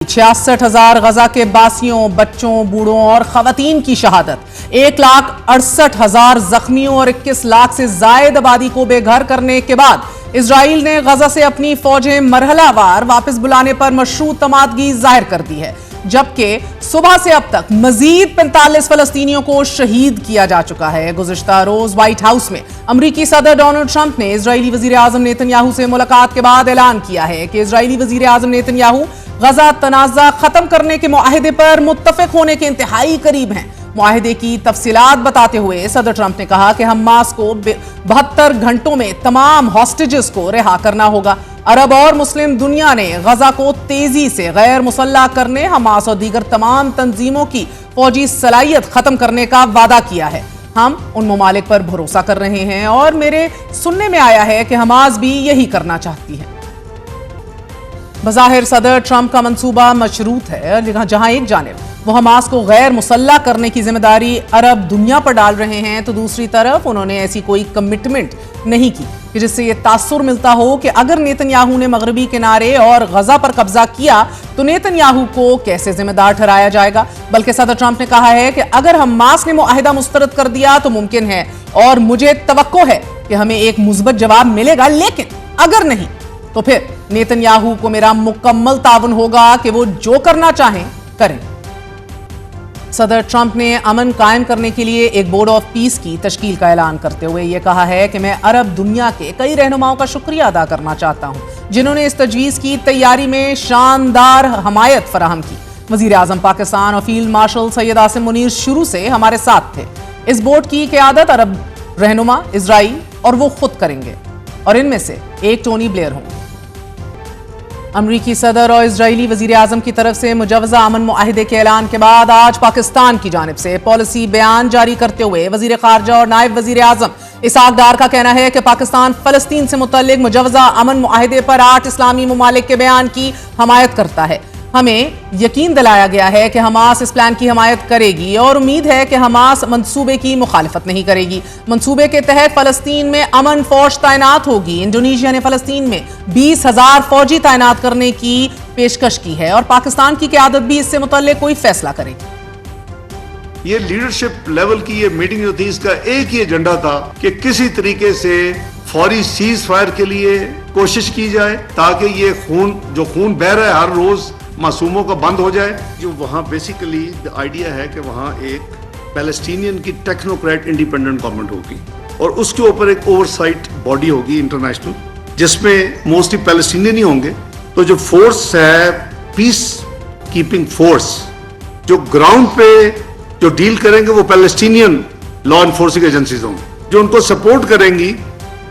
66,000 गजा के बासियों, बच्चों, बूढ़ों और खवातीन की शहादत। 1,68,000 जख्मियों और 21 लाख से जायद आबादी को बेघर करने के बाद इजराइल ने गजा से अपनी फौजें मरहलावार वापस बुलाने पर मशरूत तमादगी जाहिर कर दी है, जबकि सुबह से अब तक मजीद 45 फलस्तीनियों को शहीद किया जा चुका है। गुज़िश्ता रोज व्हाइट हाउस में अमरीकी सदर डोनाल्ड ट्रंप ने इजरायली वजीर आजम नेतन्याहू से मुलाकात के बाद ऐलान किया है कि इजरायली वजीर आजम नेतन्याहू गजा तनाज़ा खत्म करने के मुआहदे पर मुत्तफिक होने के इंतहाई करीब हैं। मुआहदे की तफसीलात बताते हुए सदर ट्रंप ने कहा कि हमास को 72 घंटों में तमाम हॉस्टेजेस को रिहा करना होगा। अरब और मुस्लिम दुनिया ने गजा को तेजी से गैर मुसल्लह करने, हमास और दीगर तमाम तंजीमों की फौजी सलाहियत खत्म करने का वादा किया है। हम उन ममालिक पर भरोसा कर रहे हैं और मेरे सुनने में आया है कि हमास भी यही करना चाहती है। बज़ाहिर सदर ट्रंप का मंसूबा मशरूत है, जहां एक जानिब वो हमास को गैर मुसल्लह करने की जिम्मेदारी अरब दुनिया पर डाल रहे हैं, तो दूसरी तरफ उन्होंने ऐसी कोई कमिटमेंट नहीं की कि जिससे ये तासुर मिलता हो कि अगर नेतन्याहू ने मगरबी किनारे और गजा पर कब्जा किया तो नेतन्याहू को कैसे जिम्मेदार ठहराया जाएगा। बल्कि सदर ट्रंप ने कहा है कि अगर हमास ने मुआहिदा मुस्तरद कर दिया तो मुमकिन है और मुझे तवक्को है कि हमें एक मुस्बत जवाब मिलेगा, लेकिन अगर नहीं तो फिर नेतन्याहू को मेरा मुकम्मल ताउन होगा कि वो जो करना चाहें करें। सदर ट्रंप ने अमन कायम करने के लिए एक बोर्ड ऑफ पीस की तश्कील का ऐलान करते हुए यह कहा है कि मैं अरब दुनिया के कई रहनुमाओं का शुक्रिया अदा करना चाहता हूं, जिन्होंने इस तजवीज़ की तैयारी में शानदार हमायत फराहम की। वजीर आजम पाकिस्तान और फील्ड मार्शल सैयद आसिम मुनीर शुरू से हमारे साथ थे। इस बोर्ड की क़यादत अरब रहनुमा इजराइल और वो खुद करेंगे, और इनमें से एक टोनी ब्लेयर होंगे। अमरीकी सदर और इजरायली वजीर आजम की तरफ से मुजवजा अमन मुआहिदे के ऐलान के बाद आज पाकिस्तान की जानिब से पॉलिसी बयान जारी करते हुए वजीर खारजा और नायब वजीर आजम इसहाक डार का कहना है कि पाकिस्तान फलस्तीन से मुतल्लिक मुजवजा अमन मुआहिदे पर 8 इस्लामी ममालिक के बयान की हमायत करता है। हमें यकीन दिलाया गया है कि हमास इस प्लान की हमायत करेगी और उम्मीद है कि हमास मंसूबे की मुखालिफत नहीं करेगी। मंसूबे के तहत फलस्तीन में अमन फौज तैनात होगी। इंडोनेशिया ने फलस्तीन में 20,000 फौजी तैनात करने की पेशकश की है और पाकिस्तान की क़यादत भी इससे मुतल्लिक कोई फैसला करेगी। ये लीडरशिप लेवल की ये मीटिंग जो थी, इसका एक ही एजेंडा था कि किसी तरीके से फौरी सीज फायर के लिए कोशिश की जाए ताकि ये खून बह रहा है हर रोज मासूमों का बंद हो जाए। जो वहाँ बेसिकली आइडिया है कि वहाँ एक पैलेस्टीनियन की टेक्नोक्रेट इंडिपेंडेंट गवर्नमेंट होगी और उसके ऊपर एक ओवरसाइट बॉडी होगी इंटरनेशनल, जिसमें मोस्टली पैलेस्टीनियन ही होंगे। तो जो फोर्स है, पीस कीपिंग फोर्स, जो ग्राउंड पे जो डील करेंगे वो पैलेस्टीनियन लॉ एनफोर्सिंग एजेंसीज होंगी, जो उनको सपोर्ट करेंगी।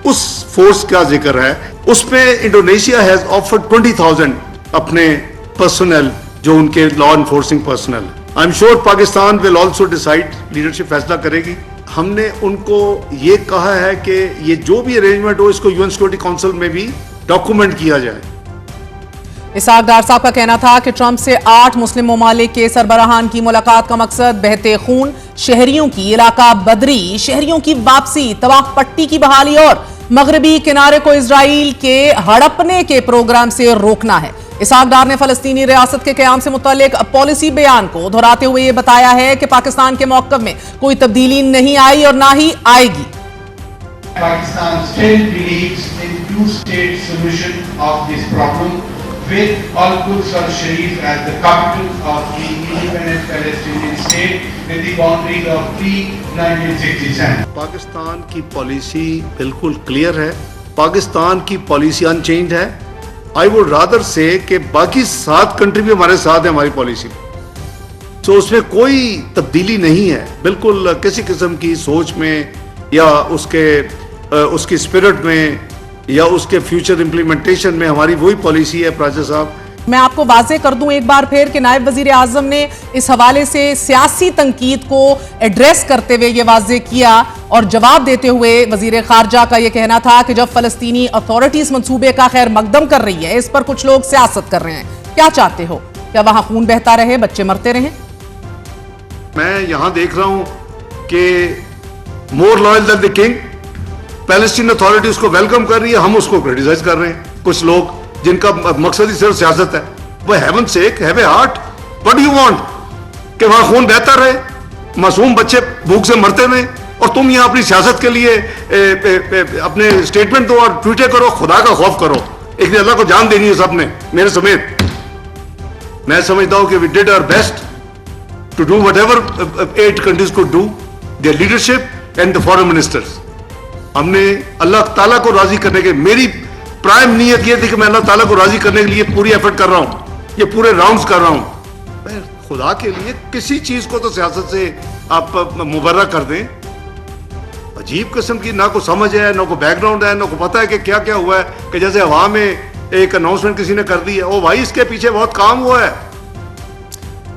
उस फोर्स का जिक्र है। उस पे इंडोनेशिया हैज ऑफर्ड 20,000 अपने पर्सनल, जो उनके law enforcing personal. I am sure Pakistan will also decide, leadership फैसला करेगी। हमने उनको ये कहा है कि ये जो भी अरेंजमेंट हो इसको यूएन सिक्योरिटी काउंसिल में भी डॉक्यूमेंट किया जाए। इसहाक डार साहब का कहना था कि ट्रंप से 8 मुस्लिम ममालिक के सरबराहान की मुलाकात का मकसद बहते खून, शहरियों की इलाका बदरी, शहरियों की वापसी, तवाफ पट्टी की बहाली और मगरबी किनारे को इजराइल के हड़पने के प्रोग्राम से रोकना है। इसहाक डार ने फलस्तीनी रियासत के क़याम से मुतल्लिक पॉलिसी बयान को दोहराते हुए ये बताया है कि पाकिस्तान के मौक़िफ़ में कोई तब्दीली नहीं आई और ना ही आएगी। Pakistan still believes in two-state solution of this problem with Al-Quds al-Sharif as the capital of the independent Palestinian state with the boundaries of pre-1967. Pakistan की पॉलिसी बिल्कुल क्लियर है, पाकिस्तान की पॉलिसी अनचेंज्ड है। आई वुड रादर से कि बाकी 7 country भी हमारे साथ है हमारी पॉलिसी, तो उसमें कोई तब्दीली नहीं है। बिल्कुल किसी किस्म की सोच में या उसकी स्पिरिट में या उसके फ्यूचर इम्प्लीमेंटेशन में हमारी वही पॉलिसी है। प्राचा साहब, मैं आपको वाज़ेह कर दूं एक बार फिर कि नायब वजीर आजम ने इस हवाले से सियासी तनकीद को एड्रेस करते हुए ये वाज़ेह किया और जवाब देते हुए वजीर खारजा का ये कहना था कि जब फलस्तीनी अथॉरिटीज मंसूबे का खैर मकदम कर रही है, इस पर कुछ लोग सियासत कर रहे हैं। क्या चाहते हो? क्या वहां खून बहता रहे, बच्चे मरते रहें? मैं यहां देख रहा हूं कि more loyal than the king, Palestine authority उसको वेलकम कर रही है, हम उसको क्रिटिसाइज कर रहे हैं। कुछ लोग जिनका मकसद ही सिर्फ सियासत है। For heaven's sake, have a heart. What do you want? کہ وہاں خون بہتا رہے, معصوم بچے بھوک سے مرتے رہے, اور تم یہاں اپنی سیاست کے لیے اپنے اسٹیٹمنٹ دو اور ٹویٹیں کرو. خدا کا خوف کرو. ایک دن اللہ کو جان دینی ہے سب نے, میرے سمیت. میں سمجھتا ہوں کہ we did our best to do whatever 8 countries could do, their leadership and the foreign ministers. ہم نے اللہ تعالیٰ کو راضی کرنے کے, میری پرائم نیت یہ تھی کہ میں اللہ تعالیٰ کو راضی کرنے کے لیے پوری ایفرٹ کر رہا ہوں, یہ پورے راؤنڈز کر رہا ہوں. خدا کے لیے کسی چیز کو تو سیاست سے آپ مبرہ کر دیں. عجیب قسم کی, نہ کو سمجھ ہے, نہ کو بیک گراؤنڈ ہے, نہ کو پتہ ہے کہ کیا کیا ہوا ہے, کہ جیسے ہوا میں ایک اناؤنسمنٹ کسی نے کر دی ہے. او بھائی, اس کے پیچھے بہت کام ہوا ہے.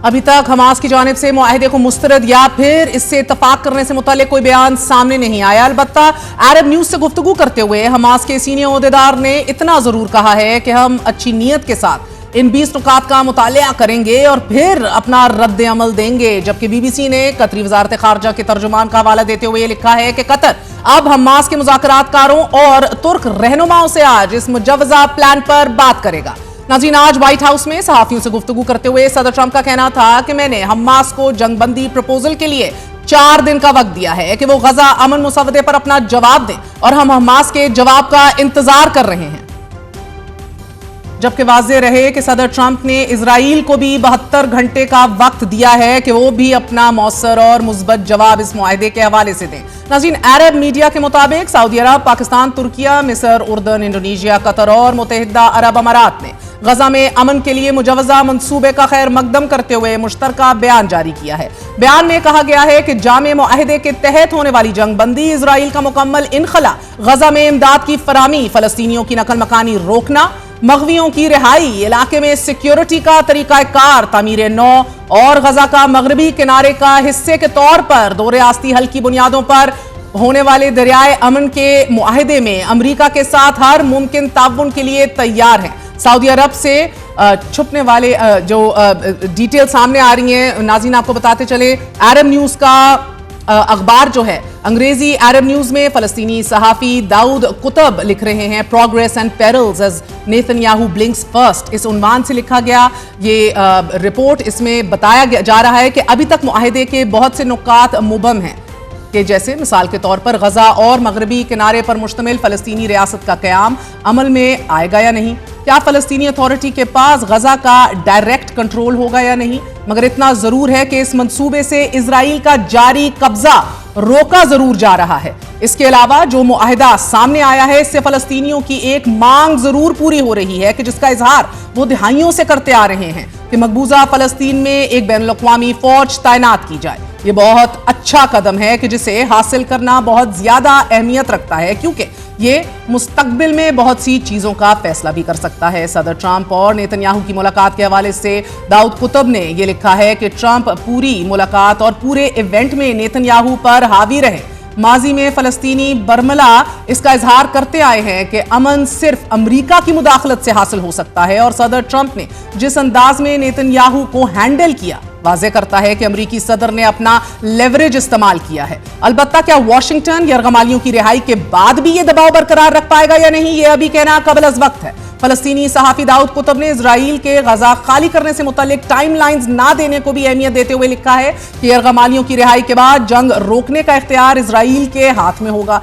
ابھی تک حماس کی جانب سے معاہدے کو مسترد یا پھر اس سے اتفاق کرنے سے متعلق کوئی بیان سامنے نہیں آیا. البتہ عرب نیوز سے گفتگو کرتے ہوئے حماس کے سینئر عہدیدار نے اتنا ضرور کہا ہے کہ ہم اچھی نیت کے ساتھ ان 20 نکات کا مطالعہ کریں گے اور پھر اپنا رد عمل دیں گے. جبکہ بی بی سی نے قطری وزارت خارجہ کے ترجمان کا حوالہ دیتے ہوئے یہ لکھا ہے کہ قطر اب حماس کے مذاکرات کاروں اور ترک رہنماؤں سے آج اس مجوزہ پلان پر بات کرے گا. ناظرین, آج وائٹ ہاؤس میں صحافیوں سے گفتگو کرتے ہوئے صدر ٹرمپ کا کہنا تھا کہ میں نے حماس کو جنگ بندی پروپوزل کے لیے 4 دن کا وقت دیا ہے کہ وہ غزہ امن مسودے پر اپنا جواب دیں, اور ہم حماس کے جواب کا انتظار کر رہے ہیں. جبکہ واضح رہے کہ صدر ٹرمپ نے اسرائیل کو بھی 72 گھنٹے کا وقت دیا ہے کہ وہ بھی اپنا مؤثر اور مثبت جواب اس معاہدے کے حوالے سے دیں. ناظرین, عرب میڈیا کے مطابق سعودی عرب, پاکستان, ترکیہ, مصر, اردن, انڈونیشیا, قطر اور متحدہ عرب امارات نے غزہ میں امن کے لیے مجوزہ منصوبے کا خیر مقدم کرتے ہوئے مشترکہ بیان جاری کیا ہے. بیان میں کہا گیا ہے کہ جامع معاہدے کے تحت ہونے والی جنگ بندی, اسرائیل کا مکمل انخلا, غزہ میں امداد کی فراہمی, فلسطینیوں کی نقل مکانی روکنا, مغویوں کی رہائی, علاقے میں سیکیورٹی کا طریقہ کار, تعمیر نو اور غزہ کا مغربی کنارے کا حصے کے طور پر 2 ریاستی حل کی بنیادوں پر ہونے والے دریائے امن کے معاہدے میں امریکہ کے ساتھ ہر ممکن تعاون کے لیے تیار ہیں. سعودی عرب سے چھپنے والے جو ڈیٹیل سامنے آ رہی ہیں, ناظرین آپ کو بتاتے چلے, عرب نیوز کا اخبار جو ہے, انگریزی عرب نیوز میں فلسطینی صحافی داؤد قطب لکھ رہے ہیں, progress and perils as Netanyahu blinks first. اس عنوان سے لکھا گیا یہ رپورٹ. اس میں بتایا جا رہا ہے کہ ابھی تک معاہدے کے بہت سے نکات مبہم ہیں, کہ جیسے مثال کے طور پر غزہ اور مغربی کنارے پر مشتمل فلسطینی ریاست کا قیام عمل میں آئے گا یا نہیں, کیا فلسطینی اتھارٹی کے پاس غزہ کا ڈائریکٹ کنٹرول ہوگا یا نہیں. مگر اتنا ضرور ہے کہ اس منصوبے سے اسرائیل کا جاری قبضہ روکا ضرور جا رہا ہے. اس کے علاوہ جو معاہدہ سامنے آیا ہے, اس سے فلسطینیوں کی ایک مانگ ضرور پوری ہو رہی ہے کہ جس کا اظہار وہ دہائیوں سے کرتے آ رہے ہیں, کہ مقبوضہ فلسطین میں ایک بین الاقوامی فوج تعینات کی جائے. یہ بہت اچھا قدم ہے کہ جسے حاصل کرنا بہت زیادہ اہمیت رکھتا ہے, کیونکہ یہ مستقبل میں بہت سی چیزوں کا فیصلہ بھی کر سکتا ہے. صدر ٹرمپ اور نیتنیاہو کی ملاقات کے حوالے سے داؤد قطب نے یہ لکھا ہے کہ ٹرمپ پوری ملاقات اور پورے ایونٹ میں نیتنیاہو پر حاوی رہے. ماضی میں فلسطینی برملا اس کا اظہار کرتے آئے ہیں کہ امن صرف امریکہ کی مداخلت سے حاصل ہو سکتا ہے, اور صدر ٹرمپ نے جس انداز میں نیتنیاہو کو ہینڈل کیا واضح کرتا ہے کہ امریکی صدر نے اپنا لیوریج استعمال کیا ہے. البتہ کیا واشنگٹن یرغمالیوں کی رہائی کے بعد بھی یہ دباؤ برقرار رکھ پائے گا یا نہیں, یہ ابھی کہنا قبل از وقت ہے. فلسطینی صحافی داؤد قطب نے اسرائیل کے غزہ خالی کرنے سے متعلق ٹائم لائنز نہ دینے کو بھی اہمیت دیتے ہوئے لکھا ہے کہ یرغمالیوں کی رہائی کے بعد جنگ روکنے کا اختیار اسرائیل کے ہاتھ میں ہوگا.